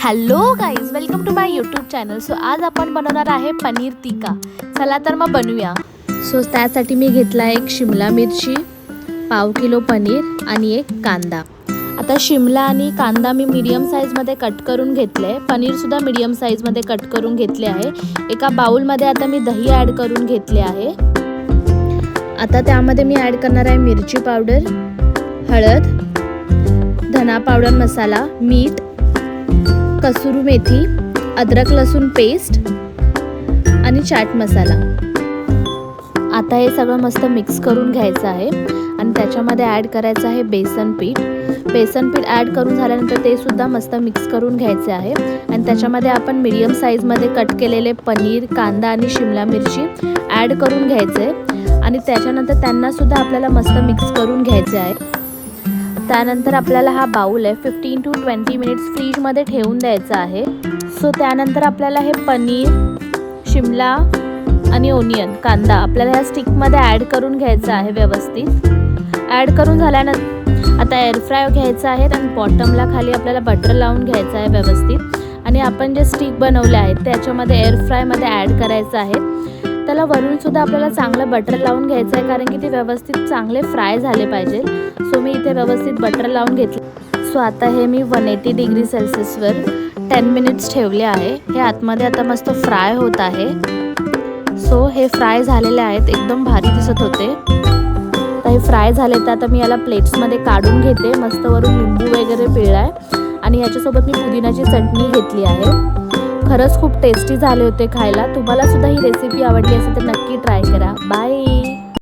Hello guys, welcome to my YouTube channel. So आज आपण बनवणार आहे पनीर टिक्का. चला तर मग बनवूया. सो त्यासाठी मी घेतला एक शिमला मिरची, पाव किलो पनीर आणि एक कांदा. आता शिमला आणि कांदा मी मीडियम साईजमध्ये कट करून घेतले आहे. पनीरसुद्धा मीडियम साईजमध्ये कट करून घेतले आहे. एका बाउलमध्ये आता मी दही ॲड करून घेतले आहे. आता त्यामध्ये मी ॲड करणार आहे मिरची पावडर, हळद, धना पावडर, मसाला, मीठ, कसुरी मेथी, अद्रक लसूण पेस्ट आणि चाट मसाला. आता हे सगळं मस्त मिक्स करून घ्यायचं आहे आणि त्याच्यामध्ये ॲड करायचं आहे बेसन पीठ. बेसन पीठ ॲड करून झाल्यानंतर ते सुद्धा मस्त मिक्स करून घ्यायचे आहे आणि त्याच्यामध्ये आपण मीडियम साईजमध्ये कट केलेले पनीर, कांदा आणि शिमला मिरची ॲड करून घ्यायचे आणि त्याच्यानंतर त्यांनासुद्धा आपल्याला मस्त मिक्स करून घ्यायचे आहे. त्यानंतर आपल्याला हा बाउल आहे 15 to 20 मिनिट्स फ्रीजमध्ये ठेवून द्यायचा आहे. सो त्यानंतर आपल्याला हे पनीर, शिमला आणि ओनियन, कांदा आपल्याला ह्या स्टिकमध्ये ॲड करून घ्यायचं आहे. व्यवस्थित ॲड करून झाल्यानंतर आता एअर फ्राय घ्यायचं आहे आणि बॉटमला खाली आपल्याला बटर लावून घ्यायचं आहे व्यवस्थित. आणि आपण जे स्टिक बनवले आहेत त्याच्यामध्ये एअर फ्रायमध्ये ॲड करायचं आहे. त्याला वरूनसुद्धा आपल्याला चांगलं बटर लावून घ्यायचं आहे कारण की ते व्यवस्थित चांगले फ्राय झाले पाहिजे. सो मी इथे व्यवस्थित बटर लावून घेतले. सो आता हे मी 180 डिग्री सेल्सिअसवर 10 मिनिट्स ठेवले आहे. हे आतमध्ये आता मस्त फ्राय होत आहे. सो हे फ्राय झालेले आहेत, एकदम भारी दिसत होते. तर हे फ्राय झाले तर आता मी याला प्लेट्समध्ये काढून घेते. मस्त वरून लिंबू वगैरे पिळला आहे आणि याच्यासोबत मी पुदिनाची चटणी घेतली आहे. खरंच खूप टेस्टी झाले होते खायला. तुम्हाला सुद्धा ही रेसिपी आवडली असेल तर नक्की ट्राय करा. बाय.